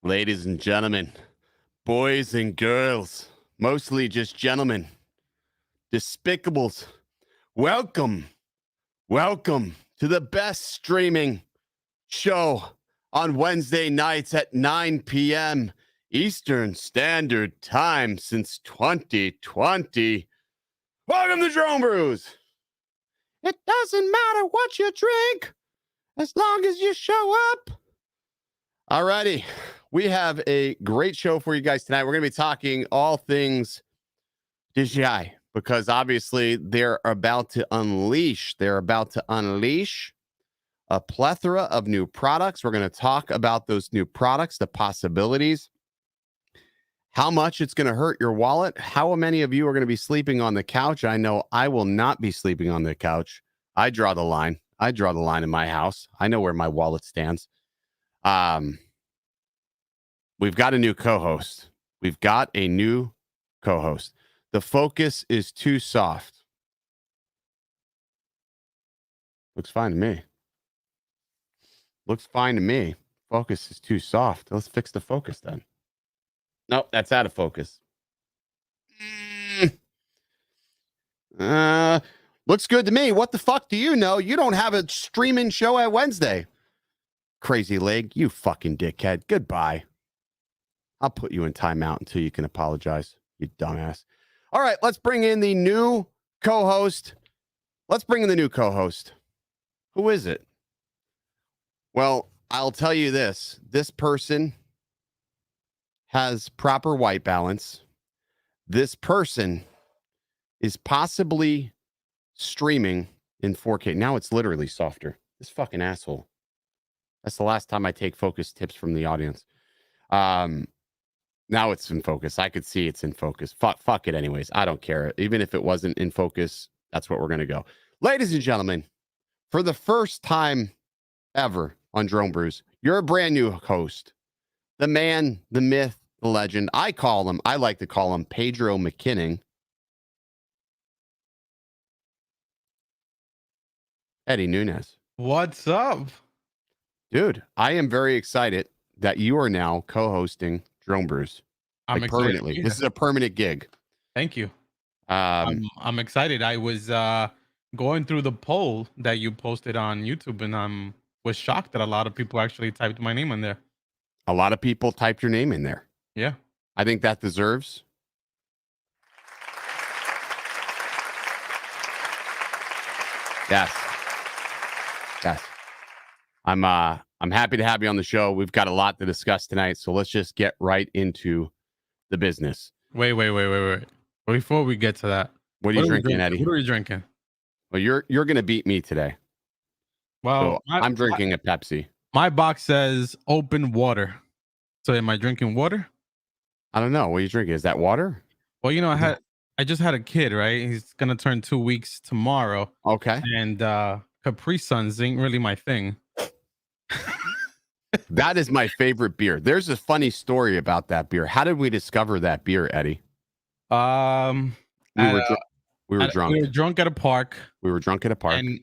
Ladies and gentlemen, boys and girls, mostly just gentlemen, despicables, welcome to the best streaming show on Wednesday nights at 9 p.m. Eastern Standard Time since 2020. Welcome to Drone Brews. It doesn't matter what you drink as long as you show up. Alrighty, we have a great show for you guys tonight. We're going to be talking all things DJI because obviously they're about to unleash a plethora of new products. We're going to talk about those new products, the possibilities, how much it's going to hurt your wallet, how many of you are going to be sleeping on the couch. I know I will not be sleeping on the couch. I draw the line. In my house. I know where my wallet stands. We've got a new co-host. The focus is too soft. Looks fine to me. Focus is too soft. Let's fix the focus then. Nope, that's out of focus. Looks good to me. What the fuck do you know? You don't have a streaming show at Wednesday. Crazy leg, you fucking dickhead. Goodbye. I'll put you in timeout until you can apologize, you dumbass. All right, let's bring in the new co-host. Who is it? Well, I'll tell you this. This person has proper white balance. This person is possibly streaming in 4K. Now it's literally softer. This fucking asshole. That's the last time I take focus tips from the audience. Now it's in focus. I could see it's in focus. Fuck it anyways. I don't care. Even if it wasn't in focus, that's what we're going to go. Ladies and gentlemen, for the first time ever on Drone Brews, you're a brand new host. The man, the myth, the legend. I like to call him Pedro McKinnon. Eddie Nunez. What's up? Dude, I am very excited that you are now co-hosting Drone Brews. I'm permanently. This is a permanent gig. Thank you. I'm excited. I was going through the poll that you posted on YouTube, and I was shocked that a lot of people actually typed my name in there. A lot of people typed your name in there. Yeah. I think that deserves. Yes. I'm happy to have you on the show. We've got a lot to discuss tonight, so let's just get right into the business. Wait. Before we get to that, what are you drinking, Eddie? What are you drinking? Well, you're going to beat me today. Well, so I'm drinking a Pepsi. My box says open water. So am I drinking water? I don't know. What are you drinking? Is that water? Well, I just had a kid, right? He's going to turn 2 weeks tomorrow. Okay. And Capri Suns ain't really my thing. That is my favorite beer. There's a funny story about that beer. How did we discover that beer, Eddie? We were drunk. We were drunk at a park.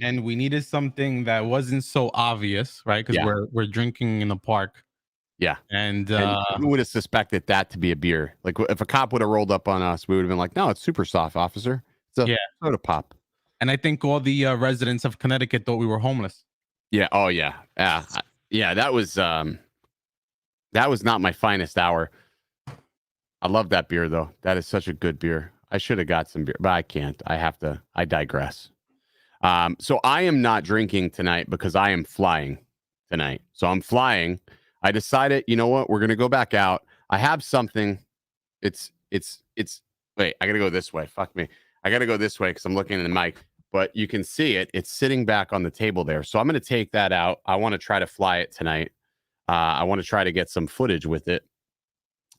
And we needed something that wasn't so obvious, right? Because we're drinking in the park. Yeah. And who would have suspected that to be a beer? Like if a cop would have rolled up on us, we would have been like, no, it's super soft, officer. It's a soda pop. And I think all the residents of Connecticut thought we were homeless. Yeah. Oh, yeah. Yeah, that was not my finest hour. I love that beer, though. That is such a good beer. I should have got some beer, but I can't. I digress. So I am not drinking tonight because I am flying tonight. So I'm flying. I decided, you know what? We're going to go back out. I have something. Wait, I got to go this way. Fuck me. I got to go this way because I'm looking at the mic. But you can see it. It's sitting back on the table there. So I'm going to take that out. I want to try to fly it tonight. I want to try to get some footage with it.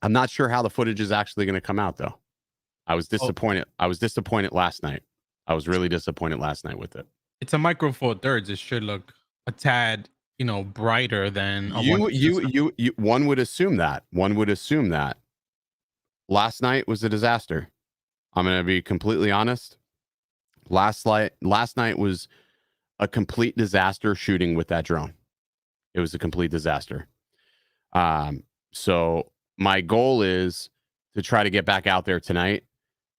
I'm not sure how the footage is actually going to come out, though. I was disappointed. I was disappointed last night. I was really disappointed last night with it. It's a Micro Four Thirds. It should look a tad, brighter than one would assume that. Last night was a disaster. I'm going to be completely honest. Last night was a complete disaster shooting with that drone. It was a complete disaster. So my goal is to try to get back out there tonight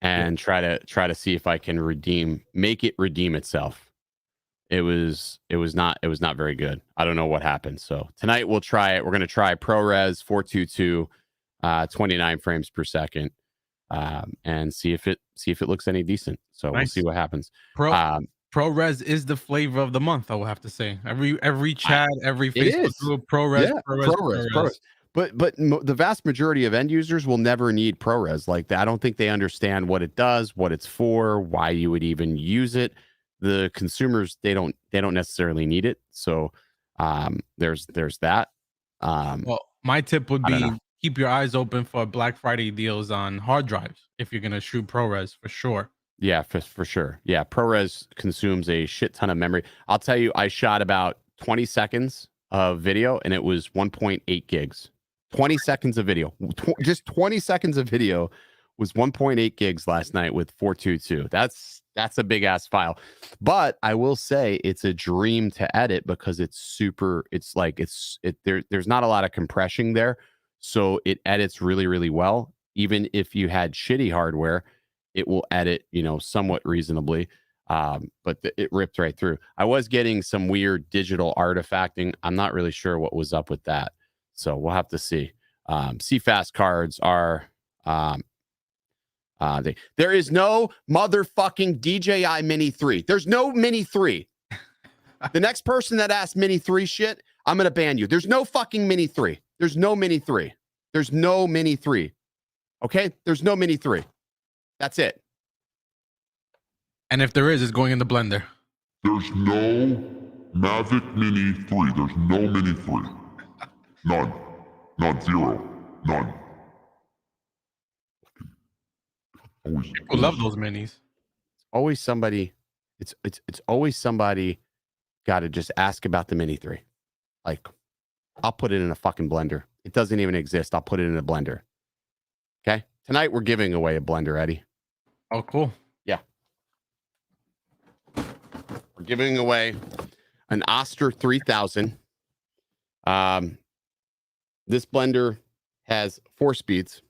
and try to see if I can make it redeem itself. It was not very good. I don't know what happened. So tonight we'll try it. We're going to try ProRes 422, 29 frames per second, and see if it looks any decent. So we'll see what happens. ProRes is the flavor of the month, I will have to say. Every chat, every Facebook group, ProRes, ProRes. But the vast majority of end users will never need ProRes like that. I don't think they understand what it does, what it's for, why you would even use it. The consumers, they don't necessarily need it. So there's that. Well, my tip would be keep your eyes open for Black Friday deals on hard drives if you're gonna shoot ProRes for sure. Yeah, for sure. Yeah, ProRes consumes a shit ton of memory. I'll tell you, I shot about 20 seconds of video and it was 1.8 gigs. 20 seconds of video. Just 20 seconds of video was 1.8 gigs last night with 422. That's a big ass file. But I will say it's a dream to edit because there's not a lot of compression there. So it edits really, really well. Even if you had shitty hardware, it will edit, somewhat reasonably. But it ripped right through. I was getting some weird digital artifacting. I'm not really sure what was up with that. So we'll have to see. CFast cards are there is no motherfucking DJI Mini 3. There's no Mini 3. The next person that asks Mini 3 shit, I'm gonna ban you. There's no fucking Mini 3. There's no Mini 3. There's no Mini 3. Okay? There's no Mini 3. That's it. And if there is, it's going in the blender. There's no Mavic Mini 3. There's no Mini 3. None. None. Zero. None. People love those minis. Always somebody. It's always somebody got to just ask about the Mini 3. Like, I'll put it in a fucking blender. It doesn't even exist. I'll put it in a blender. Okay? Tonight we're giving away a blender, Eddie. Oh, cool. Yeah. We're giving away an Oster 3000. This blender has 4 speeds.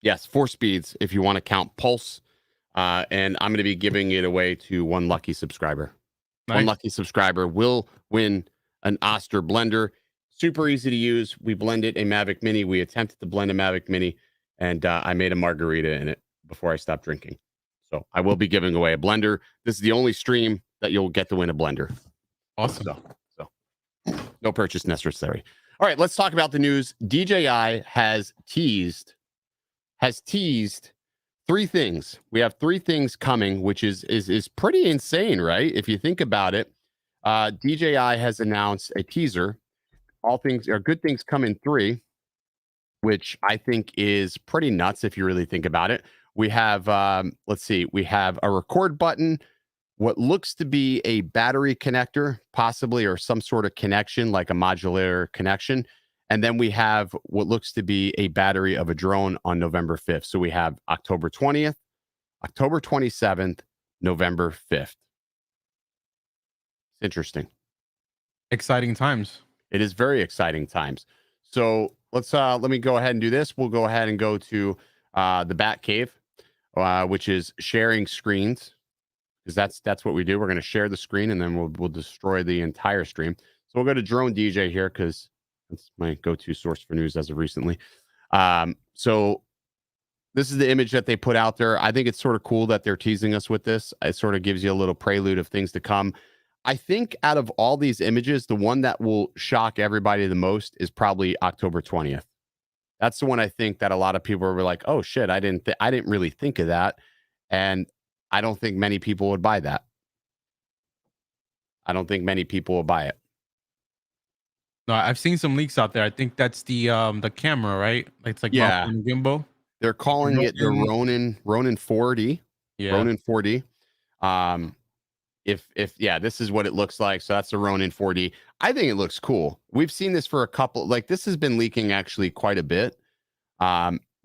Yes, 4 speeds if you want to count pulse. And I'm going to be giving it away to one lucky subscriber. Nice. One lucky subscriber will win an Oster blender. Super easy to use. We blended a Mavic Mini. We attempted to blend a Mavic Mini, and I made a margarita in it before I stopped drinking. So I will be giving away a blender. This is the only stream that you'll get to win a blender. Awesome. So no purchase necessary. All right, let's talk about the news. DJI has teased 3 things. We have 3 things coming, which is pretty insane, right? If you think about it, DJI has announced a teaser. All things are good things come in 3, which I think is pretty nuts if you really think about it. We have, we have a record button, what looks to be a battery connector, possibly, or some sort of connection, like a modular connection. And then we have what looks to be a battery of a drone on November 5th. So we have October 20th, October 27th, November 5th. It's interesting. Exciting times. It is very exciting times. So let me go ahead and do this. We'll go ahead and go to the Bat Cave, which is sharing screens, because that's what we do. We're going to share the screen and then we'll destroy the entire stream. So we'll go to Drone DJ here because that's my go-to source for news as of recently. So this is the image that they put out there. I think it's sort of cool that they're teasing us with this. It sort of gives you a little prelude of things to come. I think out of all these images, the one that will shock everybody the most is probably October 20th. That's the one I think that a lot of people were like, "Oh shit, I didn't really think of that," and I don't think many people would buy that. I don't think many people will buy it. No, I've seen some leaks out there. I think that's the camera, right? It's like gimbal. They're calling it the Ronin 4D. Yeah. Ronin 4D. If this is what it looks like. So that's the Ronin 4D. I think it looks cool. We've seen this for a couple, like this has been leaking actually quite a bit.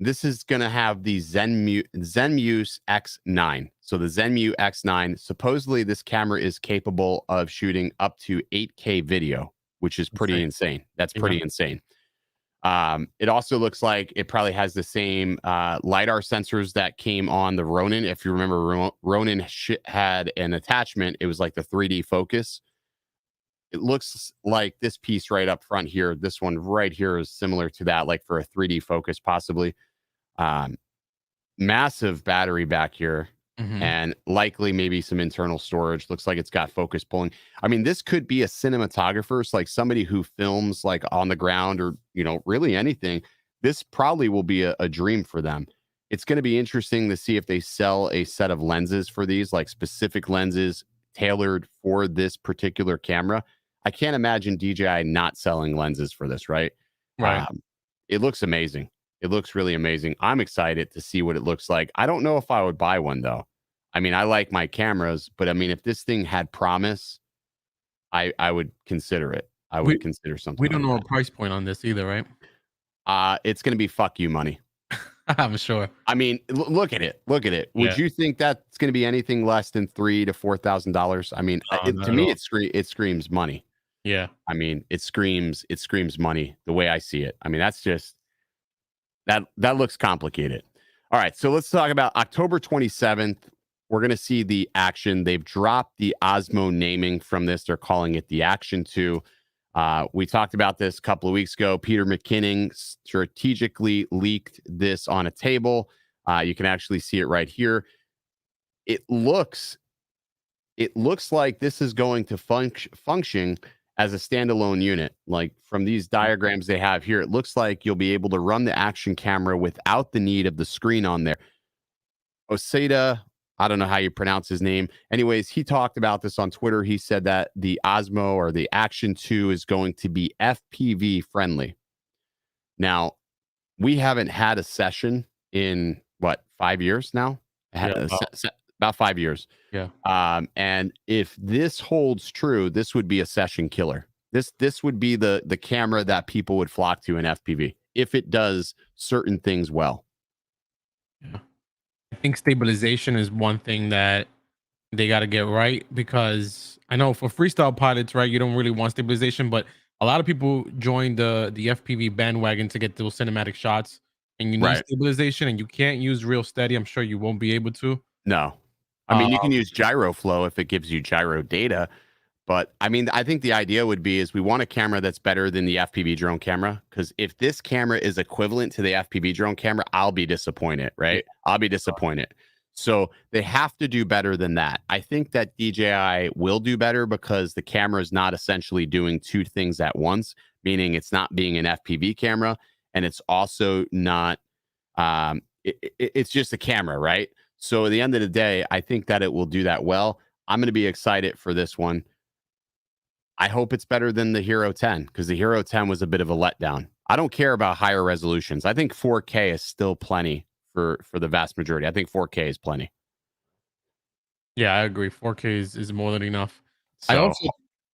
This is going to have the Zenmuse X9. So the Zenmuse X9, supposedly this camera is capable of shooting up to 8K video. which is pretty insane. That's pretty insane. It also looks like it probably has the same LiDAR sensors that came on the Ronin. If you remember, Ronin had an attachment. It was like the 3D focus. It looks like this piece right up front here. This one right here is similar to that, like for a 3D focus, possibly. Massive battery back here. And likely maybe some internal storage. Looks like it's got focus pulling. I mean, this could be a cinematographer, so like somebody who films like on the ground or, you know, really anything. This probably will be a dream for them. It's going to be interesting to see if they sell a set of lenses for these, like specific lenses tailored for this particular camera. I can't imagine DJI not selling lenses for this, right? Right. It looks amazing. It looks really amazing. I'm excited to see what it looks like. I don't know if I would buy one, though. I mean, I like my cameras, but I mean, if this thing had promise, I would consider it. I would consider something. We don't know a price point on this either, right? It's going to be fuck you money. I'm sure. I mean, look at it. Look at it. Would you think that's going to be anything less than $3,000 to $4,000? I mean, to me, it screams money. Yeah. I mean, it screams money the way I see it. I mean, that's just that looks complicated. All right, so let's talk about October 27th. We're going to see the Action. They've dropped the Osmo naming from this. They're calling it the Action 2. We talked about this a couple of weeks ago. Peter McKinnon strategically leaked this on a table. You can actually see it right here. It looks like this is going to function as a standalone unit. Like from these diagrams they have here, it looks like you'll be able to run the Action camera without the need of the screen on there. Osada, I don't know how you pronounce his name. Anyways, he talked about this on Twitter. He said that the Osmo or the Action 2 is going to be FPV friendly. Now, we haven't had a session in, 5 years now? About 5 years. Yeah. And if this holds true, this would be a session killer. This would be the camera that people would flock to in FPV if it does certain things well. Yeah. I think stabilization is one thing that they got to get right, because I know for freestyle pilots, right, you don't really want stabilization, but a lot of people join the FPV bandwagon to get those cinematic shots, and you need stabilization, and you can't use real steady. I'm sure you won't be able to. No. I mean, you can use gyro flow if it gives you gyro data, but I mean, I think the idea would be is we want a camera that's better than the FPV drone camera, because if this camera is equivalent to the FPV drone camera, I'll be disappointed, right? I'll be disappointed. So they have to do better than that. I think that DJI will do better because the camera is not essentially doing two things at once, meaning it's not being an FPV camera, and it's also not, it's just a camera, right? So at the end of the day, I think that it will do that well. I'm going to be excited for this one. I hope it's better than the Hero 10, because the Hero 10 was a bit of a letdown. I don't care about higher resolutions. I think 4K is still plenty for the vast majority. I think 4K is plenty. Yeah, I agree. 4K is more than enough. So,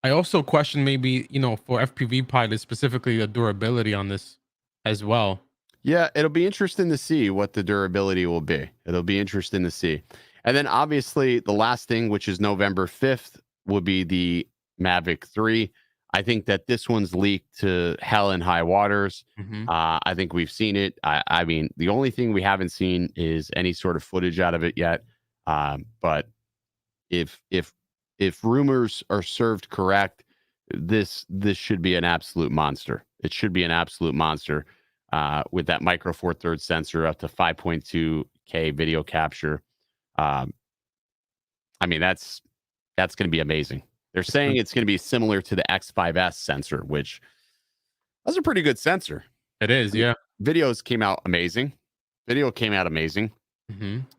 I also question maybe, for FPV pilots specifically, the durability on this as well. Yeah, it'll be interesting to see what the durability will be. It'll be interesting to see. And then obviously the last thing, which is November 5th, will be the Mavic 3. I think that this one's leaked to hell and high waters. I think we've seen it. I mean, the only thing we haven't seen is any sort of footage out of it yet. But if rumors are served correct, this should be an absolute monster. It should be an absolute monster. With that micro four thirds sensor up to 5.2K video capture. I mean, that's going to be amazing. They're saying it's going to be similar to the X5S sensor, which that's a pretty good sensor. It is, yeah. Videos came out amazing. Video came out amazing.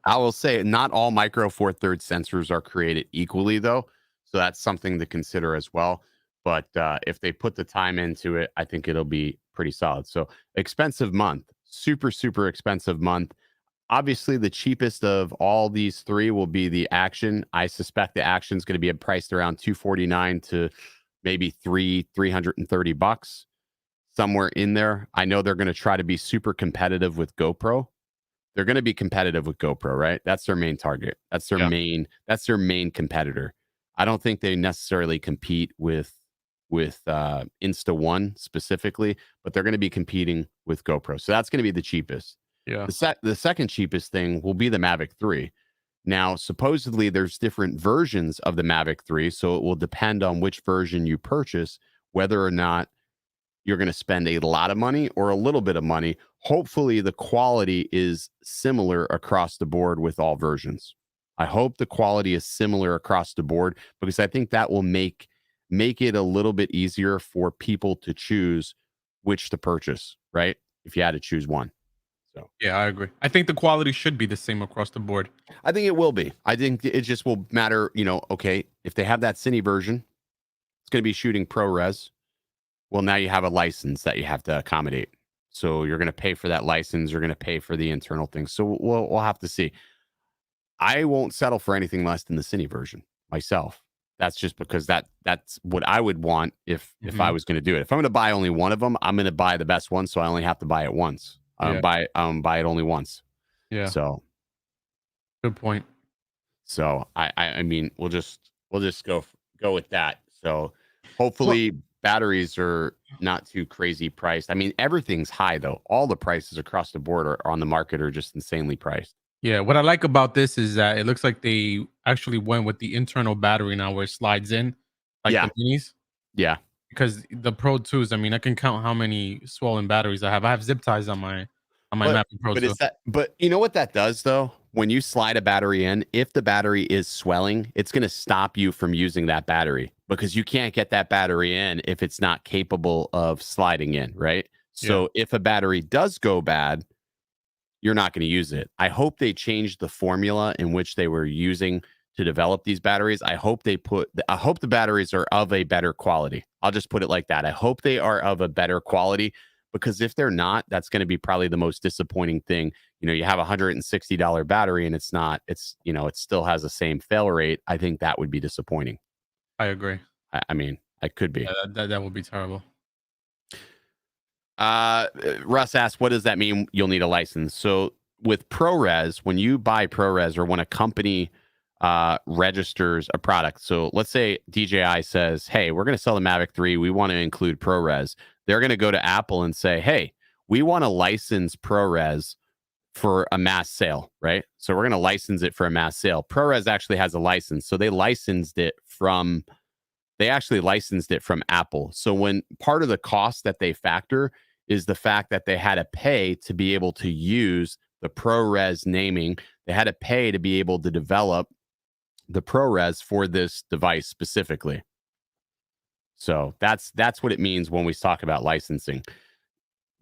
I will say not all micro four thirds sensors are created equally, though. So that's something to consider as well. But if they put the time into it, I think it'll be pretty solid. So expensive month, super, super expensive month. Obviously, the cheapest of all these three will be the Action. I suspect the Action is going to be priced around $249 to maybe $330, somewhere in there. I know they're going to try to be super competitive with GoPro. They're going to be competitive with GoPro, right? That's their main target. That's their main competitor. I don't think they necessarily compete with Insta1 specifically, but they're going to be competing with GoPro. So that's going to be the cheapest. Yeah. The second cheapest thing will be the Mavic 3. Now, supposedly there's different versions of the Mavic 3, so it will depend on which version you purchase, whether or not you're going to spend a lot of money or a little bit of money. Hopefully the quality is similar across the board with all versions. I hope the quality is similar across the board, because I think that will make it a little bit easier for people to choose which to purchase, right? If you had to choose one. So Yeah, I agree. I think the quality should be the same across the board. I think it will be. I think it just will matter, okay, if they have that cine version, it's going to be shooting ProRes. Well, now you have a license that you have to accommodate. So you're going to pay for that license. You're going to pay for the internal things. So we'll have to see. I won't settle for anything less than the cine version myself. That's just because that's what I would want if I was going to do it. If I'm going to buy only one of them, I'm going to buy the best one, so I only have to buy it once. Buy it only once. Yeah. So good point. So I mean, we'll just go with that. So hopefully batteries are not too crazy priced. I mean, everything's high though. All the prices across the board are on the market are just insanely priced. Yeah, what I like about this is that it looks like they actually went with the internal battery now, where it slides in, like Yeah. the minis. Yeah. Because the Pro 2s, I mean, I can count how many swollen batteries I have. I have zip ties on my Mavic Pro 2. But you know what that does though? When you slide a battery in, if the battery is swelling, it's going to stop you from using that battery, because you can't get that battery in if it's not capable of sliding in, right? So if a battery does go bad, you're not going to use it. I hope they changed the formula in which they were using to develop these batteries. I hope the batteries are of a better quality. I'll just put it like that. I hope they are of a better quality, because if they're not, that's going to be probably the most disappointing thing. You have a $160 battery and it's not, it still has the same fail rate. I think that would be disappointing. I agree. I mean, it could be. Yeah, that would be terrible. Russ asked, what does that mean? You'll need a license. So with ProRes, when you buy ProRes, or when a company registers a product, so let's say DJI says, hey, we're going to sell the Mavic 3, we want to include ProRes. They're going to go to Apple and say, hey, we want to license ProRes for a mass sale, right? So we're going to license it for a mass sale. ProRes actually has a license, so they licensed it from Apple. So when part of the cost that they factor is the fact that they had to pay to be able to use the ProRes naming, they had to pay to be able to develop the ProRes for this device specifically. So that's what it means when we talk about licensing.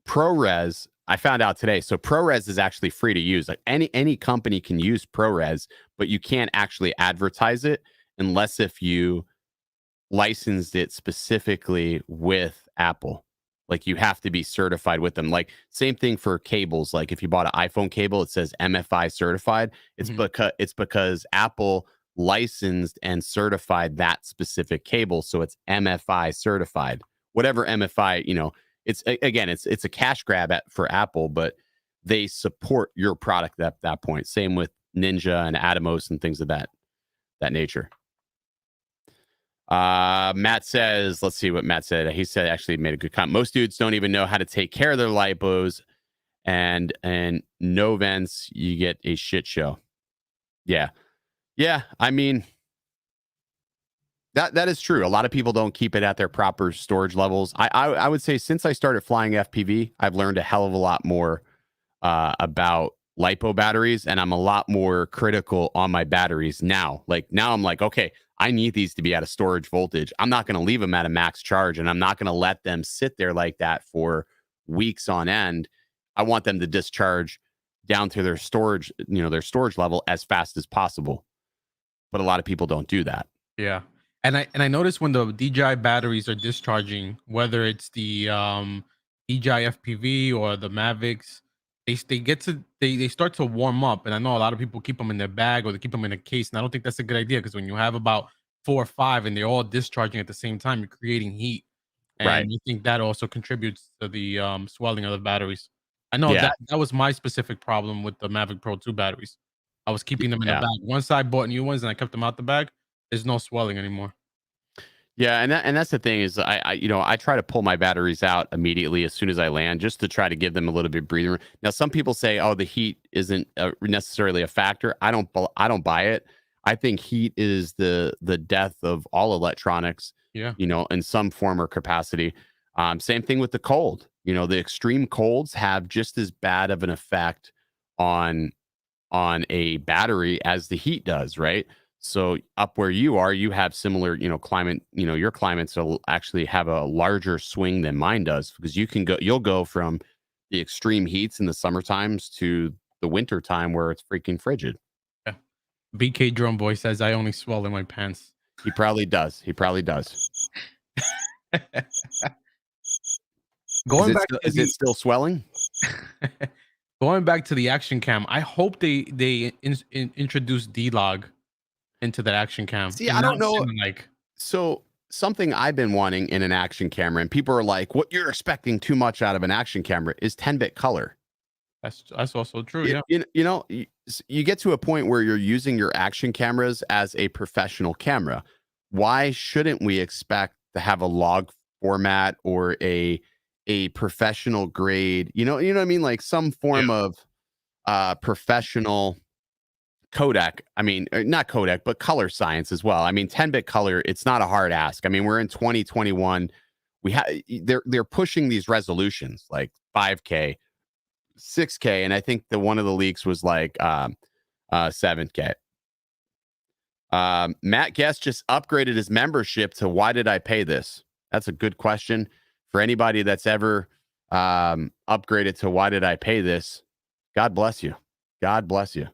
ProRes, I found out today. So ProRes is actually free to use. Like any company can use ProRes, but you can't actually advertise it unless if you licensed it specifically with Apple. Like you have to be certified with them. Like same thing for cables. Like if you bought an iPhone cable, it says MFI certified. It's because Apple licensed and certified that specific cable, so it's MFI certified. Whatever MFI, it's a cash grab for Apple, but they support your product at that point. Same with Ninja and Atomos and things of that nature. Matt says, let's see what Matt said. He said, actually made a good comment. Most dudes don't even know how to take care of their lipos, and no vents, you get a shit show. Yeah. I mean, that is true. A lot of people don't keep it at their proper storage levels. I would say since I started flying FPV, I've learned a hell of a lot more about lipo batteries, and I'm a lot more critical on my batteries now. Like now I'm like, okay, I need these to be at a storage voltage. I'm not going to leave them at a max charge, and I'm not going to let them sit there like that for weeks on end. I want them to discharge down to their storage, their storage level as fast as possible. But a lot of people don't do that. Yeah. And I noticed when the DJI batteries are discharging, whether it's the DJI FPV or the Mavics, they start to warm up. And I know a lot of people keep them in their bag or they keep them in a case. And I don't think that's a good idea, because when you have about 4 or 5 and they're all discharging at the same time, you're creating heat. And Right. you think that also contributes to the swelling of the batteries. I know that was my specific problem with the Mavic Pro 2 batteries. I was keeping them in the bag. Once I bought new ones and I kept them out the bag, there's no swelling anymore. Yeah, and that's the thing is I try to pull my batteries out immediately as soon as I land just to try to give them a little bit of breathing room. Now some people say, "Oh, the heat isn't necessarily a factor." I don't buy it. I think heat is the death of all electronics, Yeah. in some form or capacity. Same thing with the cold. The extreme colds have just as bad of an effect on a battery as the heat does, right? So up where you are, you have similar, climate, your climates will actually have a larger swing than mine does because you'll go from the extreme heats in the summer times to the winter time where it's freaking frigid. Yeah. BK Drum Boy says I only swell in my pants. He probably does. He probably does. Going back to Is it still swelling? going back to the action cam, I hope they introduce D-Log into that action cam. See, and I don't not know. send, like, So something I've been wanting in an action camera, and people are like, "What you're expecting too much out of an action camera is 10-bit color." that's also true. Yeah. You get to a point where you're using your action cameras as a professional camera. Why shouldn't we expect to have a log format or a professional grade? What I mean, like some form of professional codec. I mean, not codec, but color science as well. I mean, 10-bit color, it's not a hard ask. I mean, we're in 2021. They're pushing these resolutions like 5K, 6K, and I think one of the leaks was like 7K. Matt Guest just upgraded his membership to why did I pay this? That's a good question for anybody that's ever upgraded to why did I pay this? God bless you. God bless you.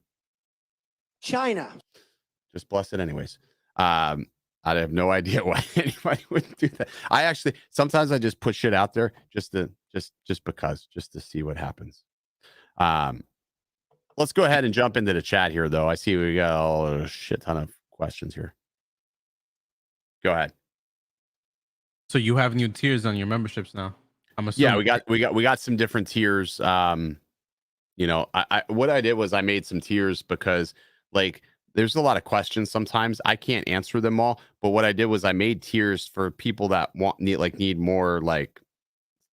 China. Just bless it anyways. I have no idea why anybody would do that. I actually sometimes I just put shit out there just to see what happens. Let's go ahead and jump into the chat here, though. I see we got a shit ton of questions here. Go ahead. So you have new tiers on your memberships now. I'm assuming. Yeah, we got some different tiers. I what I did was I made some tiers because like there's a lot of questions sometimes I can't answer them all. But what I did was I made tiers for people that need more like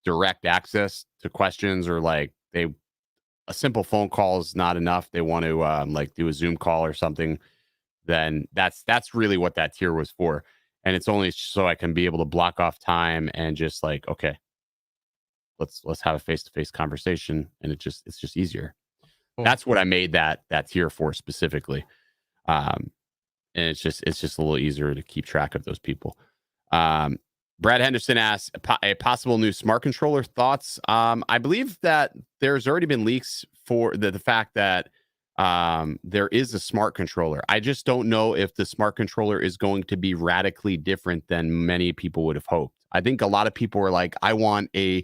direct access to questions or like a simple phone call is not enough. They want to like do a Zoom call or something. Then that's really what that tier was for. And it's only so I can be able to block off time and just like, okay, let's have a face-to-face conversation. And it's just easier. Cool. That's what I made that tier for specifically. And it's just a little easier to keep track of those people. Brad Henderson asks a possible new smart controller thoughts. I believe that there's already been leaks for the fact that there is a smart controller. I just don't know if the smart controller is going to be radically different than many people would have hoped. I think a lot of people were like, I want a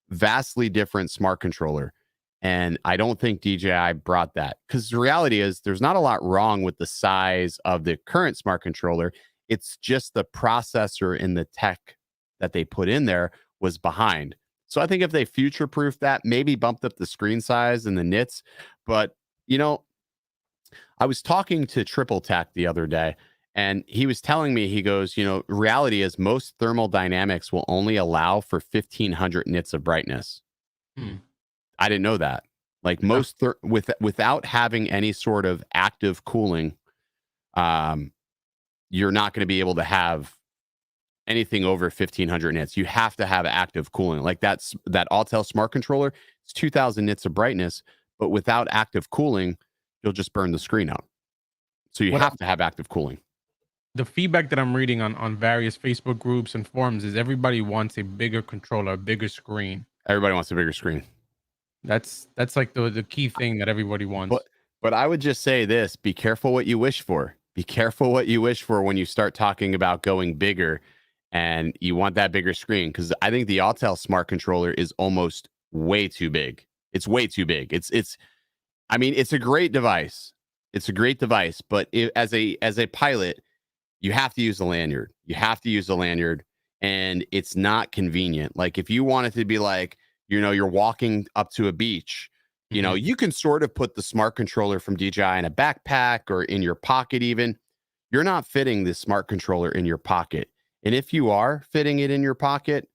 vastly different smart controller. And I don't think DJI brought that because the reality is there's not a lot wrong with the size of the current smart controller. It's just the processor and the tech that they put in there was behind. So I think if they future-proof that, maybe bumped up the screen size and the nits. But, I was talking to Triple Tech the other day, and he was telling me, he goes, reality is most thermal dynamics will only allow for 1,500 nits of brightness. I didn't know that. Like most, without having any sort of active cooling, you're not going to be able to have anything over 1,500 nits. You have to have active cooling. Like that Autel smart controller, it's 2,000 nits of brightness, but without active cooling, you'll just burn the screen out. So you have to have active cooling. The feedback that I'm reading on various Facebook groups and forums is everybody wants a bigger controller, a bigger screen. Everybody wants a bigger screen. That's like the key thing that everybody wants. But I would just say this: be careful what you wish for. Be careful what you wish for when you start talking about going bigger, and you want that bigger screen. Because I think the Autel smart controller is almost way too big. It's way too big. I mean, it's a great device. It's a great device, but as a pilot, you have to use the lanyard. You have to use the lanyard, and it's not convenient. Like if you want it to be like, you're walking up to a beach, you can sort of put the smart controller from DJI in a backpack or in your pocket even. You're not fitting the smart controller in your pocket. And if you are fitting it in your pocket,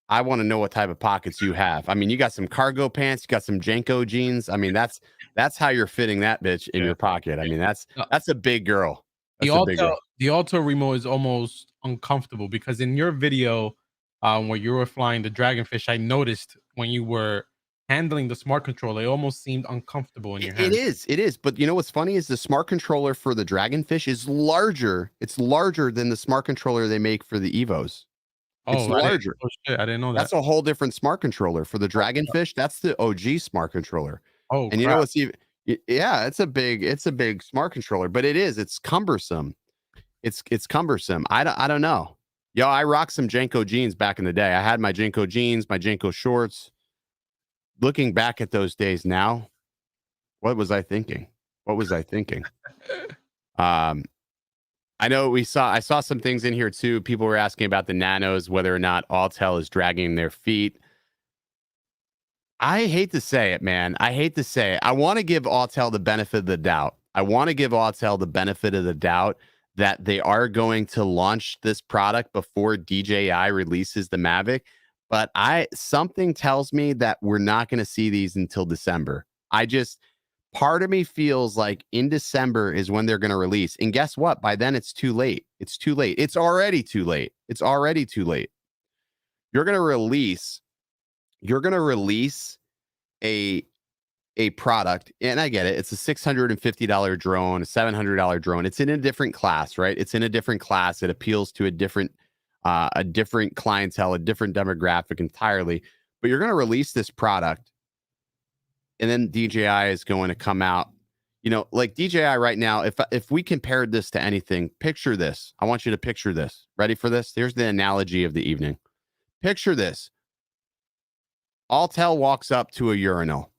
I want to know what type of pockets you have. I mean, you got some cargo pants, you got some Janko jeans. I mean, that's how you're fitting that bitch in your pocket. I mean, that's a big girl. That's a big girl. The auto remote is almost uncomfortable because in your video where you were flying the Dragonfish, I noticed when you were handling the smart controller, it almost seemed uncomfortable in your hand. It is. But you know what's funny is the smart controller for the Dragonfish is larger. It's larger than the smart controller they make for the Evos. It's larger. I didn't know that. That's a whole different smart controller for the Dragonfish. That's the OG smart controller. Oh, and you know what's even? Yeah, it's a big smart controller, but it's cumbersome. It's cumbersome. I don't know. Yo, I rocked some Janko jeans back in the day. I had my Janko jeans, my Janko shorts. Looking back at those days now, what was I thinking? I know I saw some things in here too. People were asking about the Nanos, whether or not Autel is dragging their feet. I hate to say it, man. I hate to say it. I want to give Autel the benefit of the doubt. That they are going to launch this product before DJI releases the Mavic. But something tells me that we're not going to see these until December. Part of me feels like in December is when they're going to release. And guess what? By then it's too late. It's already too late. You're going to release a product, and I get it. It's a $650 drone, a $700 drone. It's in a different class, right? It appeals to a different clientele, a different demographic entirely. But you're going to release this product, and then DJI is going to come out. You know, like DJI right now, if we compared this to anything, picture this. I want you to picture this. Ready for this? Here's the analogy of the evening. Picture this. Autel walks up to a urinal.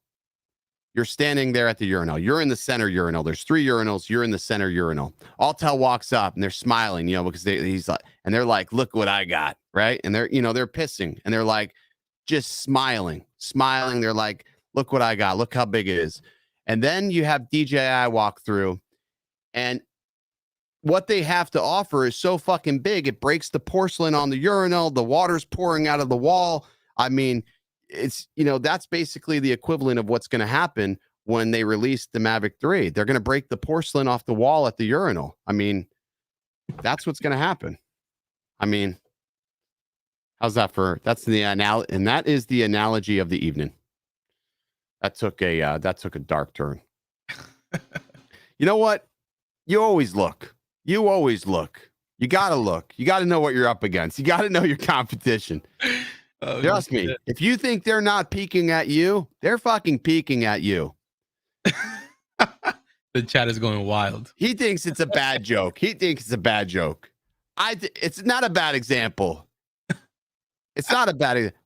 You're standing there at the urinal. You're in the center urinal. There's 3 urinals. You're in the center urinal. Autel walks up and they're smiling, you know, because they're like, look what I got, right? And they're pissing and they're like, just smiling. They're like, look what I got. Look how big it is. And then you have DJI walk through, and what they have to offer is so fucking big. It breaks the porcelain on the urinal. The water's pouring out of the wall. I mean, that's basically the equivalent of what's going to happen when they release the Mavic 3. They're going to break the porcelain off the wall at the urinal. I mean, that's what's going to happen. I mean, how's that that's the analogy, and that is the analogy of the evening. That took a dark turn. You know what? You always look. You got to look. You got to know what you're up against. You got to know your competition. Oh, trust me. If you think they're not peeking at you, they're fucking peeking at you. The chat is going wild. He thinks it's a bad joke. It's not a bad example.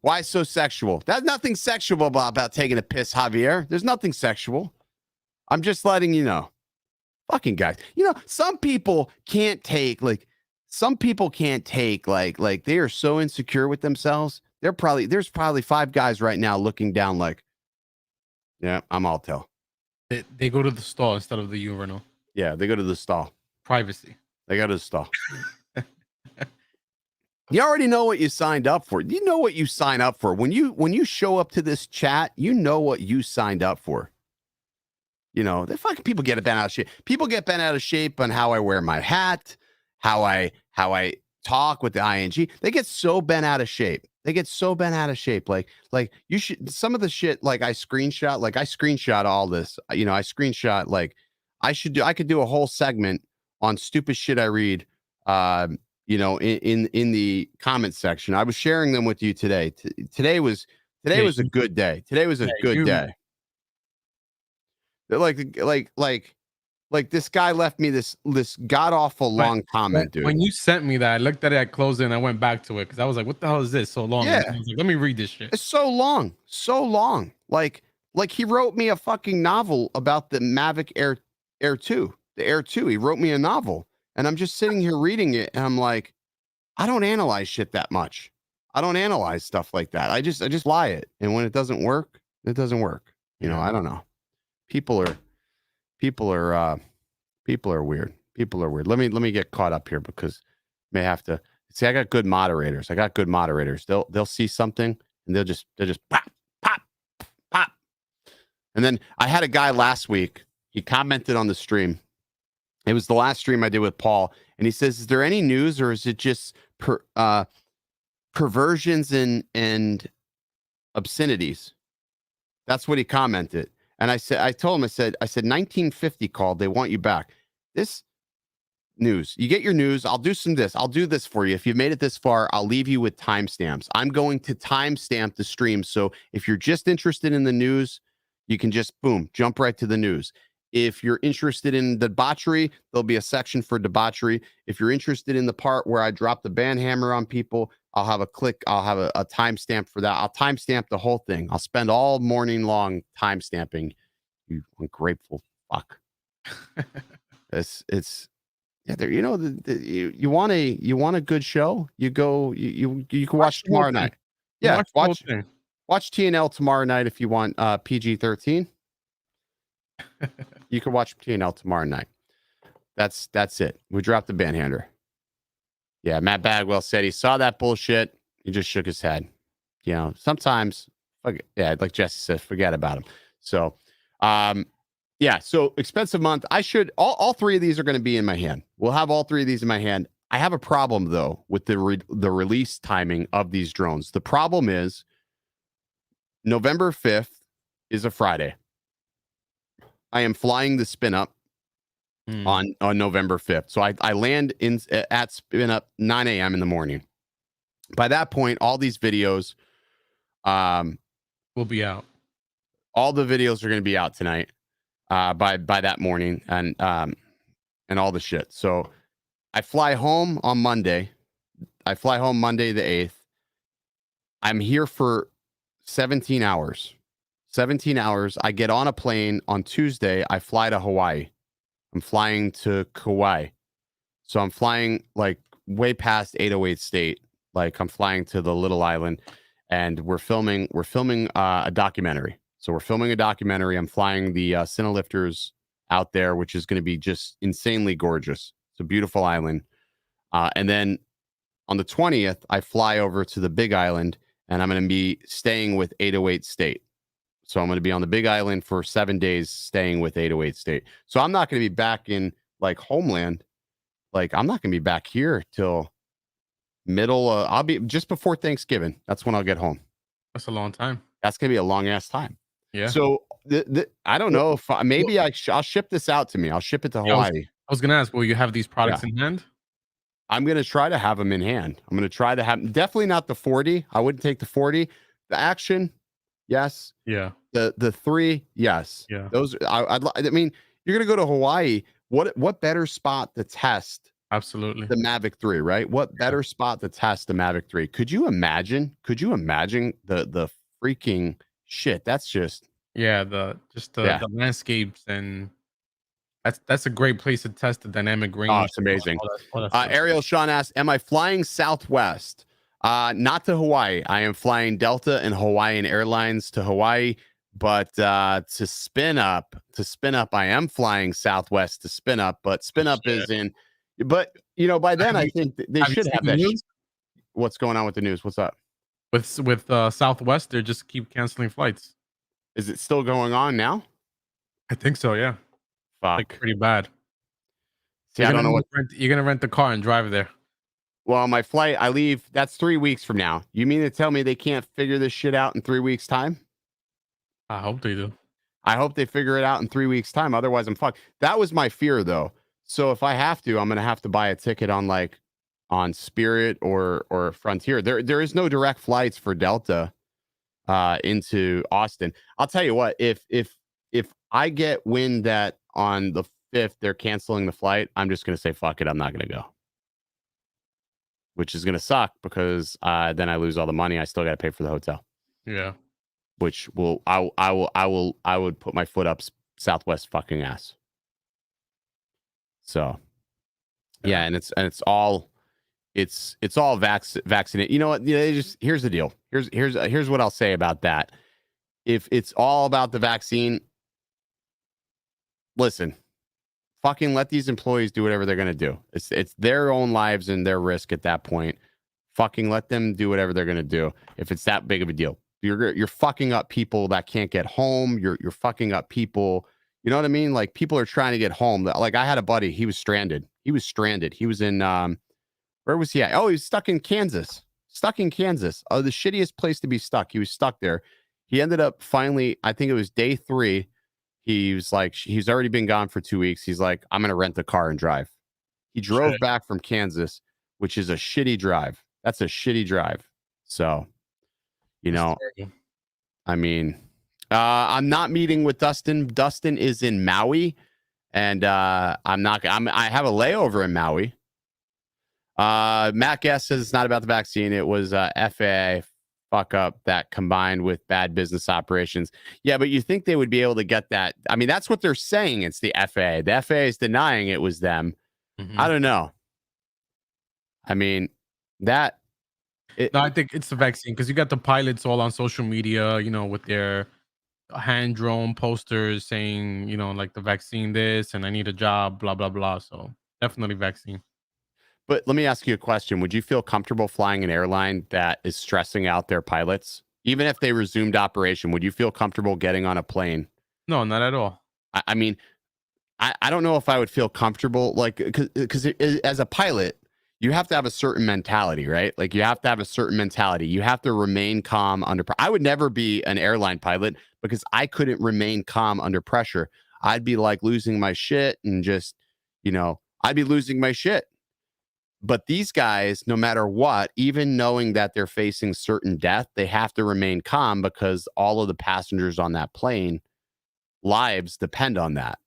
Why so sexual? There's nothing sexual about taking a piss, Javier. There's nothing sexual. I'm just letting you know. Fucking guys. You know, some people can't take like they are so insecure with themselves. There's probably 5 guys right now looking down like, yeah, I'm Autel. They go to the stall instead of the urinal. Yeah, they go to the stall. Privacy. They go to the stall. You already know what you signed up for. You know what you sign up for. When you show up to this chat, you know what you signed up for. You know, the fucking people get bent out of shape. People get bent out of shape on how I wear my hat, how I talk with the ing. They get so bent out of shape. Like you should, some of the shit, like I screenshot all this, you know, I could do a whole segment on stupid shit I read, you know, in the comment section. I was sharing them with you today. Today was a good day. Today was a good day. Like this guy left me this god awful long comment, dude. When you sent me that, I looked at it at closing and I went back to it because I was like, "What the hell is this? So long?" Yeah. I was like, let me read this shit. It's so long. Like he wrote me a fucking novel about the Mavic Air 2, the Air 2. He wrote me a novel, and I'm just sitting here reading it, and I'm like, I don't analyze shit that much. I don't analyze stuff like that. I just lie it, and when it doesn't work, it doesn't work. You know, I don't know. People are weird. Let me get caught up here because May have to see. I got good moderators. They'll see something and they'll just pop, pop, pop. And then I had a guy last week. He commented on the stream. It was the last stream I did with Paul, and he says, "Is there any news, or is it just perversions and obscenities?" That's what he commented. And I told him, I said, 1950 called. They want you back. This news, you get your news. I'll do this for you. If you've made it this far, I'll leave you with timestamps. I'm going to timestamp the stream. So if you're just interested in the news, you can just boom, jump right to the news. If you're interested in debauchery, there'll be a section for debauchery. If you're interested in the part where I drop the ban hammer on people, I'll have a timestamp for that. I'll timestamp the whole thing. I'll spend all morning long timestamping. You ungrateful fuck. it's yeah. There, you want a good show. You can watch tomorrow night. Yeah, watch TNL tomorrow night if you want PG-13. You can watch TNL tomorrow night. That's it. We dropped the banhander. Yeah, Matt Bagwell said he saw that bullshit. He just shook his head. Sometimes, like Jesse said, forget about him. So, so expensive month. I should all three of these are going to be in my hand. We'll have all three of these in my hand. I have a problem though with the release timing of these drones. The problem is November 5th is a Friday. I am flying the spin up on November 5th. So I land at spin up 9 a.m. in the morning. By that point, all these videos will be out. All the videos are going to be out tonight by that morning and all the shit. So I fly home on Monday. the 8th. I'm here for 17 hours. 17 hours. I get on a plane on Tuesday. I fly to Hawaii. I'm flying to Kauai. So I'm flying like way past 808 State. Like I'm flying to the little island and we're filming a documentary. So we're filming a documentary. I'm flying the Cinelifters out there, which is going to be just insanely gorgeous. It's a beautiful island. And then on the 20th, I fly over to the Big Island and I'm going to be staying with 808 State. So I'm going to be on the Big Island for 7 days staying with 808 State. So I'm not going to be back in like homeland. Like I'm not going to be back here till middle. I'll be just before Thanksgiving. That's when I'll get home. That's a long time. That's going to be a long ass time. Yeah. So I don't know if I'll ship this out to me. I'll ship it to Hawaii. I was going to ask, will you have these products in hand? I'm going to try to have them in hand. I'm going to try to have definitely not the 40. I wouldn't take the 40. The action. Yes. Yeah. The 3. Yes. Yeah. Those. I mean, you're gonna go to Hawaii. What better spot to test? Absolutely. The Mavic 3, right? What better spot to test the Mavic 3? Could you imagine? The freaking shit? That's just the landscapes, and that's a great place to test the dynamic range. Oh, it's amazing. Ariel Sean asked, "Am I flying Southwest?" Not to Hawaii. I am flying Delta and Hawaiian Airlines to Hawaii, but to spin up, I am flying Southwest to spin up, but spin up is in. But by then I think they should have that. What's going on with the news? What's up with Southwest? They just keep canceling flights. Is it still going on now? I think so. Yeah. Fuck. Like pretty bad. See, I don't know what you're gonna rent the car and drive there. Well, my flight, I leave. That's 3 weeks from now. You mean to tell me they can't figure this shit out in 3 weeks' time? I hope they do. I hope they figure it out in 3 weeks' time. Otherwise, I'm fucked. That was my fear, though. So if I have to, I'm gonna have to buy a ticket on Spirit or Frontier. There is no direct flights for Delta into Austin. I'll tell you what. If I get wind that on the 5th they're canceling the flight, I'm just gonna say fuck it. I'm not gonna go. Which is going to suck because then I lose all the money. I still got to pay for the hotel. Yeah. Which I would put my foot up Southwest fucking ass. So, yeah, and it's all vaccinated. You know what? Here's the deal. Here's what I'll say about that. If it's all about the vaccine, listen, fucking let these employees do whatever they're gonna do. It's their own lives and their risk at that point. Fucking let them do whatever they're gonna do if it's that big of a deal. You're fucking up people that can't get home. You're fucking up people. You know what I mean? Like people are trying to get home. Like I had a buddy. He was stranded. He was in where was he at? Oh, he was stuck in Kansas. Stuck in Kansas. Oh, the shittiest place to be stuck. He was stuck there. He ended up finally. I think it was day 3. He was like, he's already been gone for 2 weeks. He's like, I'm gonna rent a car and drive. He drove back from Kansas, which is a shitty drive. That's a shitty drive. So, you know, I mean, I'm not meeting with Dustin. Dustin is in Maui, and I have a layover in Maui. Matt Guest says it's not about the vaccine. It was FAA fuck up that combined with bad business operations. Yeah, but you think they would be able to get that? I mean, that's what they're saying. It's the FAA. The FAA is denying it was them. I don't know. I mean, no, I think it's the vaccine because you got the pilots all on social media, you know, with their hand drawn posters saying, you know, like the vaccine this and I need a job, blah blah blah. So definitely vaccine. But let me ask you a question. Would you feel comfortable flying an airline that is stressing out their pilots? Even if they resumed operation, would you feel comfortable getting on a plane? No, not at all. I mean, I don't know if I would feel comfortable, like, because as a pilot, you have to have a certain mentality, right? Like you have to have a certain mentality. You have to remain calm under pressure. I would never be an airline pilot because I couldn't remain calm under pressure. I'd be like losing my shit and just, you know, I'd be losing my shit. But these guys, no matter what, even knowing that they're facing certain death, they have to remain calm because all of the passengers on that plane lives depend on that.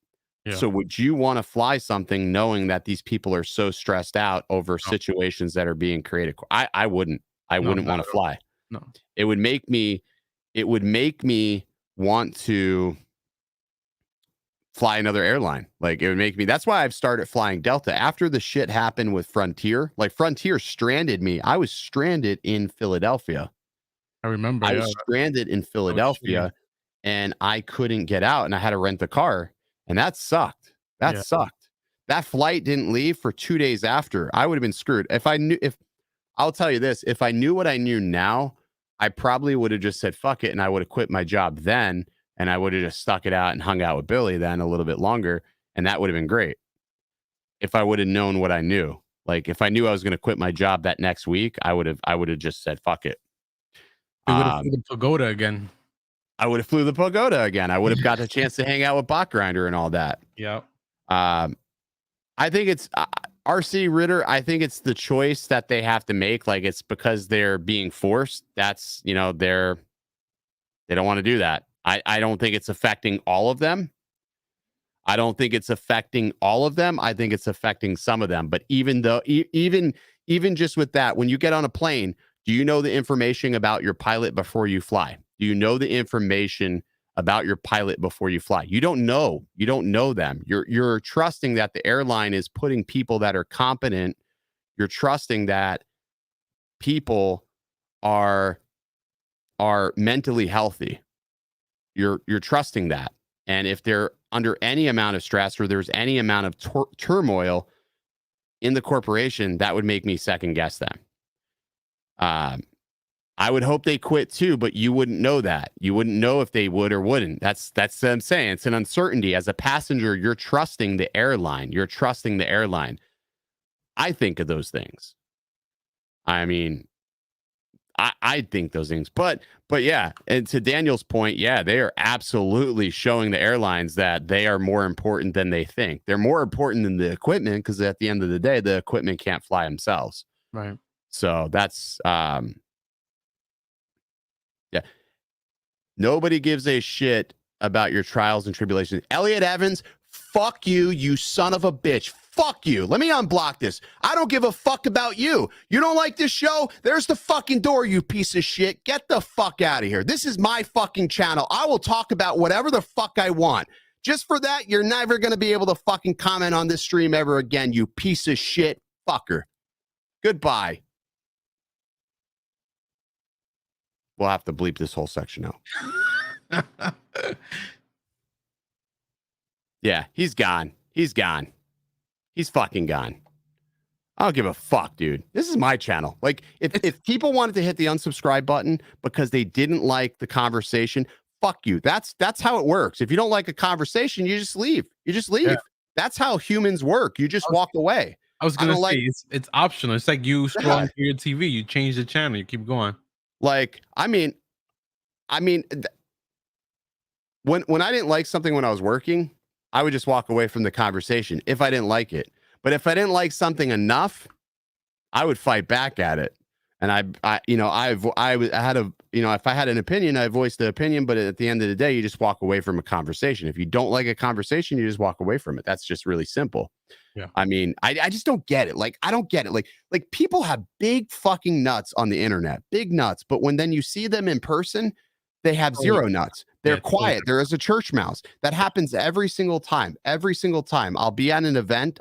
Yeah. So would you want to fly something knowing that these people are so stressed out over situations that are being created? I wouldn't. I wouldn't want to fly. No. It would make me want to fly another airline. Like it would make me, that's why I've started flying Delta after the shit happened with Frontier. Like Frontier stranded me. I was stranded in Philadelphia. I remember. I was stranded in Philadelphia and I couldn't get out and I had to rent a car and that sucked. That sucked. That flight didn't leave for 2 days after. I would have been screwed. I'll tell you this, if I knew what I knew now, I probably would have just said, fuck it. And I would have quit my job then. And I would have just stuck it out and hung out with Billy then a little bit longer. And that would have been great. If I would have known what I knew, like if I knew I was going to quit my job that next week, I would have just said, fuck it. You would have flew the pagoda again. I would have flew the pagoda again. I would have got the chance to hang out with Bot Grinder and all that. Yeah. I think it's RC Ritter. I think it's the choice that they have to make. Like it's because they're being forced. That's, you know, they don't want to do that. I don't think it's affecting all of them. I don't think it's affecting all of them. I think it's affecting some of them. But even though, even just with that, when you get on a plane, do you know the information about your pilot before you fly? Do you know the information about your pilot before you fly? You don't know. You don't know them. You're trusting that the airline is putting people that are competent. You're trusting that people are mentally healthy. You're trusting that. And if they're under any amount of stress or there's any amount of turmoil in the corporation, that would make me second guess them. I would hope they quit too, but you wouldn't know that. You wouldn't know if they would or wouldn't. That's what I'm saying. It's an uncertainty. As a passenger, you're trusting the airline. You're trusting the airline. I think of those things. I mean, I think those things, but yeah. And to Daniel's point, yeah, they are absolutely showing the airlines that they are more important than they think. They're more important than the equipment because at the end of the day, the equipment can't fly themselves. Right. So that's, yeah. Nobody gives a shit about your trials and tribulations. Elliot Evans, fuck you, you son of a bitch. Fuck you. Let me unblock this. I don't give a fuck about you. You don't like this show? There's the fucking door, you piece of shit. Get the fuck out of here. This is my fucking channel. I will talk about whatever the fuck I want. Just for that, you're never going to be able to fucking comment on this stream ever again, you piece of shit fucker. Goodbye. We'll have to bleep this whole section out. Yeah, he's gone. He's gone. He's fucking gone. I don't give a fuck, dude. This is my channel. Like, if people wanted to hit the unsubscribe button because they didn't like the conversation, fuck you. That's how it works. If you don't like a conversation, you just leave. You just leave. Yeah. That's how humans work. You just walk away. I was gonna say like, it's optional. It's like you scrolling through your TV. You change the channel. You keep going. Like, I mean, when I didn't like something when I was working, I would just walk away from the conversation if I didn't like it. But if I didn't like something enough, I would fight back at it. And if I had an opinion, I voiced the opinion. But at the end of the day, you just walk away from a conversation. If you don't like a conversation, you just walk away from it. That's just really simple. Yeah. I mean, I just don't get it. Like, I don't get it. Like people have big fucking nuts on the internet, big nuts. But when then you see them in person, they have zero nuts. They're quiet. There is a church mouse. That happens every single time. Every single time. I'll be at an event.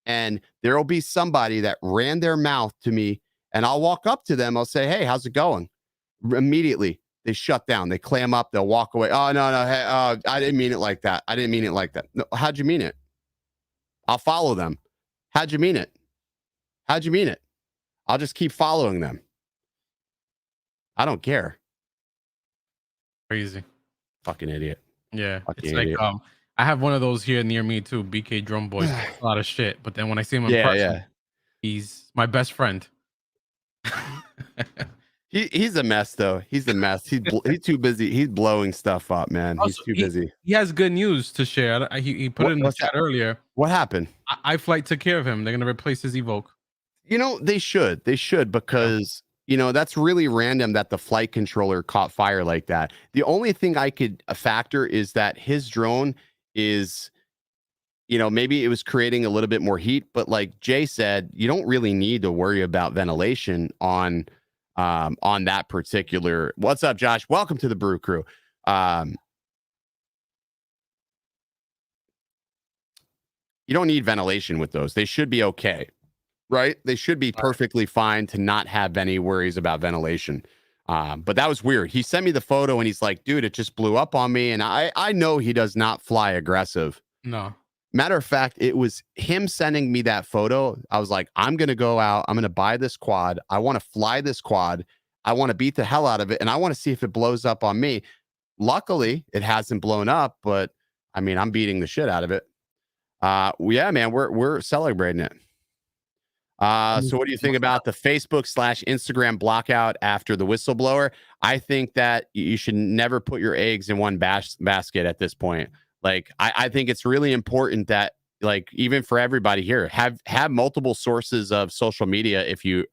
And there'll be somebody that ran their mouth to me, and I'll walk up to them. I'll say, "Hey, how's it going?" Immediately, they shut down. They clam up. They'll walk away. "Oh, no. Hey, I didn't mean it like that. I didn't mean it like that." No, how'd you mean it? I'll follow them. How'd you mean it? How'd you mean it? I'll just keep following them. I don't care. Crazy. Fucking idiot. Yeah. Fucking It's idiot. like I have one of those here near me too. BK Drum Boy. A lot of shit. But then when I see him in person, he's my best friend. He's a mess though. He's a mess. He's too busy. He's blowing stuff up, man. Also, He's too busy. He has good news to share. He put it in the chat earlier. What happened? iFlight took care of him. They're gonna replace his Evoke. You know, they should because that's really random that the flight controller caught fire like that. The only thing I could factor is that his drone is, maybe it was creating a little bit more heat, but like Jay said, you don't really need to worry about ventilation on that particular. What's up, Josh? Welcome to the Brew Crew. You don't need ventilation with those. They should be okay. Right? They should be perfectly fine to not have any worries about ventilation. But that was weird. He sent me the photo and he's like, dude, it just blew up on me. And I know he does not fly aggressive. No. Matter of fact, it was him sending me that photo. I was like, I'm going to go out. I'm going to buy this quad. I want to fly this quad. I want to beat the hell out of it. And I want to see if it blows up on me. Luckily, it hasn't blown up, but I mean, I'm beating the shit out of it. Yeah, man, we're celebrating it. So what do you think about the Facebook/Instagram blockout after the whistleblower? I think that you should never put your eggs in one basket at this point. Like, I think it's really important that, like, even for everybody here, have multiple sources of social media. If you're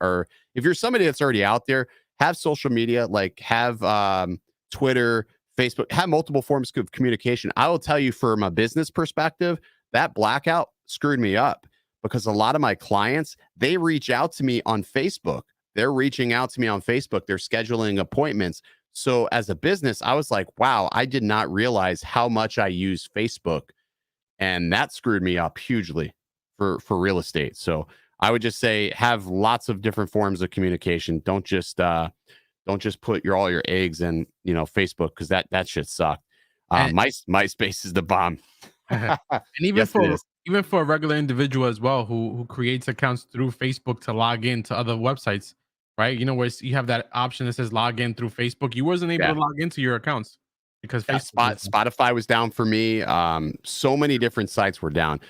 somebody that's already out there, have social media, like have Twitter, Facebook, have multiple forms of communication. I will tell you from a business perspective, that blackout screwed me up. Because a lot of my clients, they reach out to me on Facebook. They're reaching out to me on Facebook. They're scheduling appointments. So as a business, I was like, wow, I did not realize how much I use Facebook. And that screwed me up hugely for real estate. So I would just say have lots of different forms of communication. Don't just put all your eggs in, Facebook, because that shit sucked. MySpace is the bomb. And even even for a regular individual as well who creates accounts through Facebook to log in to other websites, right? Where you have that option that says log in through Facebook. You wasn't able to log into your accounts because Spotify was down for me. So many different sites were down.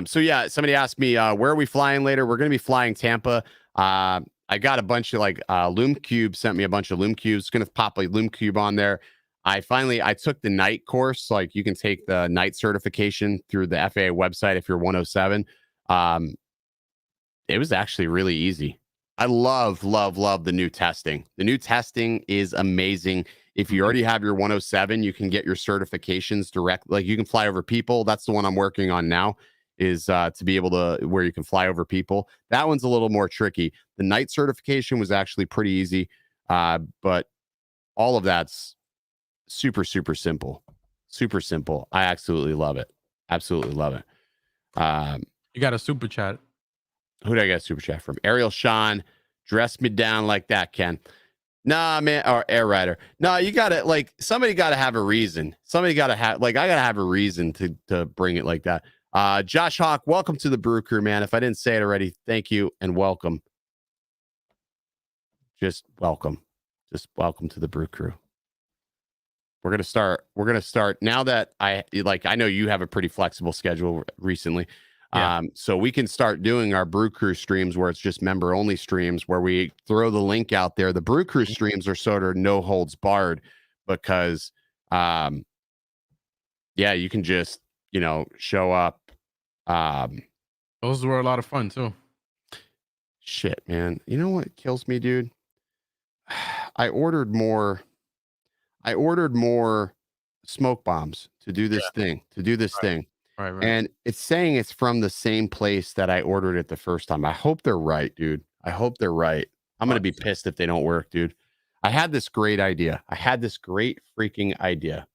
So yeah, somebody asked me, where are we flying later? We're going to be flying Tampa. I got a bunch of Loom Cube sent me a bunch of Loom Cubes. Going to pop a Loom Cube on there. I took the night course. Like, you can take the night certification through the FAA website if you're 107. It was actually really easy. I love the new testing. The new testing is amazing. If you already have your 107, you can get your certifications direct. Like, you can fly over people. That's the one I'm working on now, is to be able to, where you can fly over people. That one's a little more tricky. The night certification was actually pretty easy. But all of that's super simple. I absolutely love it. You got a super chat. Who did I get a super chat from? Ariel Sean, dress me down like that, Ken. Nah, man, or Air Rider. No, you gotta like somebody gotta have a reason. Somebody gotta have like I gotta have a reason to bring it like that. Josh Hawk, welcome to the Brew Crew, man. If I didn't say it already, thank you and welcome. Just welcome. Just welcome to the Brew Crew. We're gonna start now that I know you have a pretty flexible schedule recently. Yeah. So we can start doing our Brew Crew streams where it's just member only streams where we throw the link out there. The Brew Crew streams are sort of no holds barred because yeah, you can just, show up. Those were a lot of fun too. Shit, man. You know what kills me, dude? I ordered more smoke bombs to do this thing, Right. And it's saying it's from the same place that I ordered it the first time. I hope they're right, dude. I hope they're right. I'm going to be pissed if they don't work, dude. I had this great idea. I had this great freaking idea.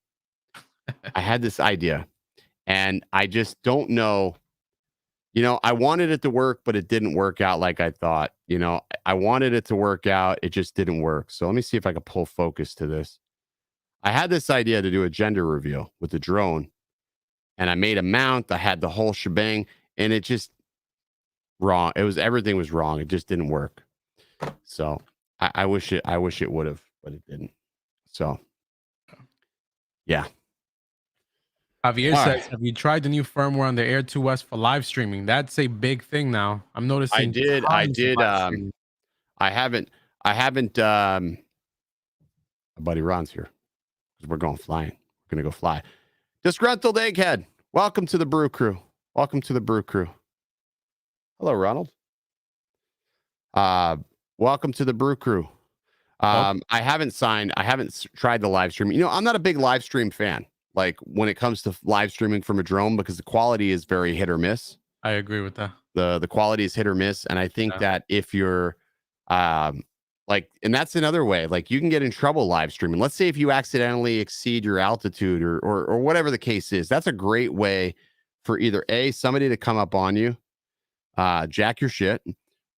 I had this idea and I just don't know. I wanted it to work, but it didn't work out like I thought. I wanted it to work out. It just didn't work. So let me see if I can pull focus to this. I had this idea to do a gender reveal with the drone. And I made a mount. I had the whole shebang, and it just wrong. Everything was wrong. It just didn't work. So I wish it would have, but it didn't. So yeah. Javier says, have you tried the new firmware on the Air 2S for live streaming? That's a big thing now. I'm noticing. I did. I haven't. My buddy Ron's here because we're going flying. We're gonna go fly. Disgruntled Egghead, welcome to the Brew Crew. Welcome to the Brew Crew. Hello, Ronald. Welcome to the Brew Crew. I haven't tried the live stream. I'm not a big live stream fan. Like when it comes to live streaming from a drone, because the quality is very hit or miss. I agree with that. The quality is hit or miss, and I think that if you're and that's another way, like you can get in trouble live streaming. Let's say if you accidentally exceed your altitude or whatever the case is, that's a great way for either A, somebody to come up on you, jack your shit,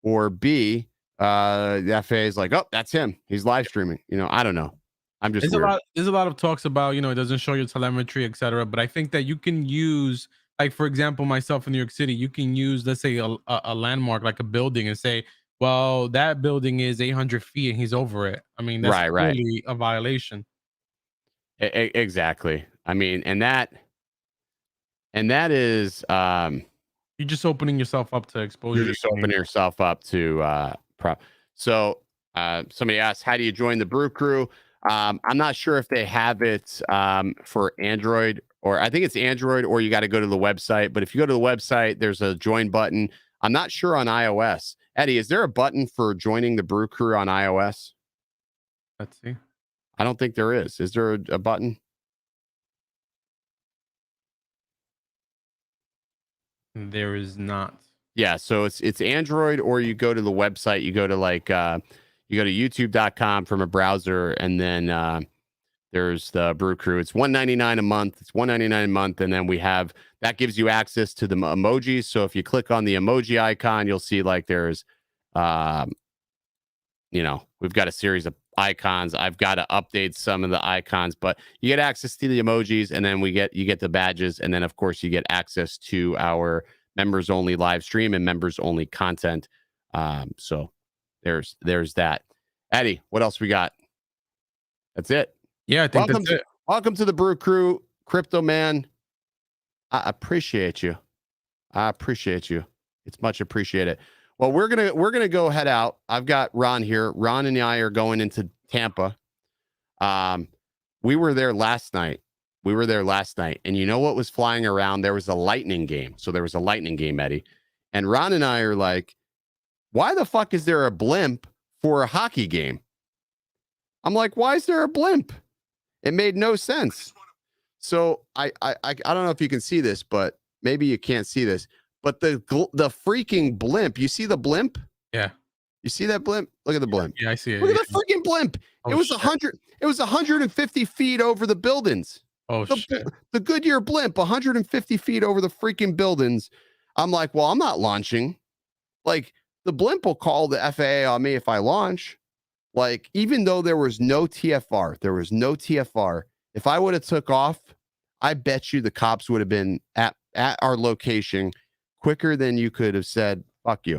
or B, the FAA is like, oh, that's him. He's live streaming. I don't know. I'm just there's a lot of talks about, it doesn't show your telemetry, etc. But I think that you can use, like, for example, myself in New York City, you can use, let's say, a landmark like a building and say, well, that building is 800 feet and he's over it. I mean, that's really a violation. Exactly. I mean, and that is you're just opening yourself up to exposure. You're just opening yourself up to So somebody asked, how do you join the Brew Crew? I'm not sure if they have it for Android, or I think it's Android, or you got to go to the website. But if you go to the website, there's a join button. I'm not sure on iOS. Eddie, is there a button for joining the Brew Crew on iOS? Let's see. I don't think there is. Is there a button? There is not. Yeah, so it's Android, or you go to the website. You go to you go to youtube.com from a browser, and then there's the Brew Crew. It's $1.99 a month. It's $1.99 a month, and then that gives you access to the emojis. So if you click on the emoji icon, you'll see there's, we've got a series of icons. I've got to update some of the icons, but you get access to the emojis, and then you get the badges, and then of course you get access to our members only live stream and members only content. So there's that. Eddie, what else we got? That's it. Yeah, I think that's it. Welcome to the Brew Crew, Crypto Man. I appreciate you. It's much appreciated. Well, we're gonna go head out. I've got Ron here. Ron and I are going into Tampa. We were there last night. And you know what was flying around? There was a lightning game. So there was a lightning game, Eddie. And Ron and I are like, why the fuck is there a blimp for a hockey game? I'm like, why is there a blimp? It made no sense. So I don't know if you can see this, but maybe you can't see this. But the freaking blimp, you see the blimp? Yeah. You see that blimp? Look at the blimp. Yeah, I see it. Look at the freaking blimp. It was 150 feet over the buildings. Oh, shit. The Goodyear blimp, 150 feet over the freaking buildings. I'm like, well, I'm not launching. Like, the blimp will call the FAA on me if I launch. Like, even though there was no TFR, if I would have took off, I bet you the cops would have been at our location quicker than you could have said, fuck you.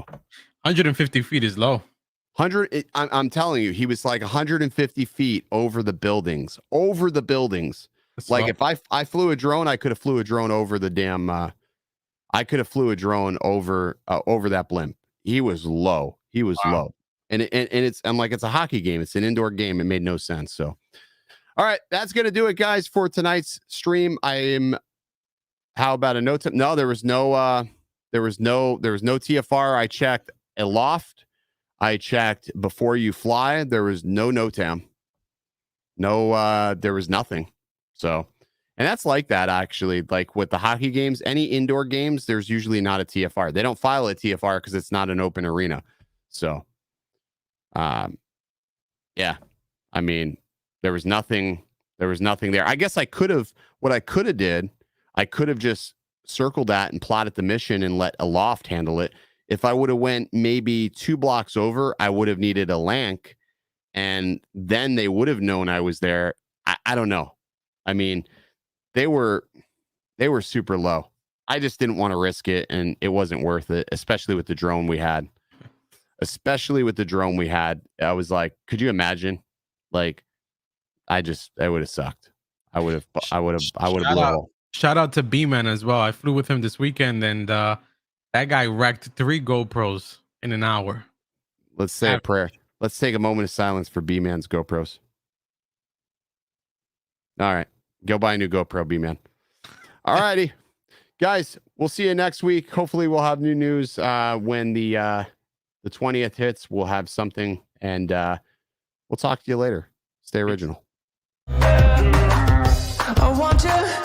150 feet is low. I'm telling you, he was like 150 feet over the buildings. That's Like, low. if I flew a drone, I could have flew a drone over the damn, I could have flew a drone over that blimp. He was low. Low. And I'm like, it's a hockey game. It's an indoor game. It made no sense. So, all right, that's going to do it, guys, for tonight's stream. How about a no tip? No, there was no TFR. I checked a loft. I checked before you fly. There was no NOTAM. There was nothing. So, and that's like that, actually. Like with the hockey games, any indoor games, there's usually not a TFR. They don't file a TFR because it's not an open arena. So, yeah, I mean, there was nothing there. I guess I could have just circled that and plotted the mission and let a loft handle it. If I would have went maybe 2 blocks over, I would have needed a lank, and then they would have known I was there. I don't know. I mean, they were super low. I just didn't want to risk it, and it wasn't worth it, especially with the drone we had. I was like, could you imagine? Like, I would have sucked. I would have blew a hole. Shout out to B-Man as well. I flew with him this weekend, and that guy wrecked 3 GoPros in an hour. Let's say a prayer. Let's take a moment of silence for B-Man's GoPros. All right. Go buy a new GoPro, B-Man. All righty. Guys, we'll see you next week. Hopefully we'll have new news when the 20th hits. We'll have something, and we'll talk to you later. Stay original. I want you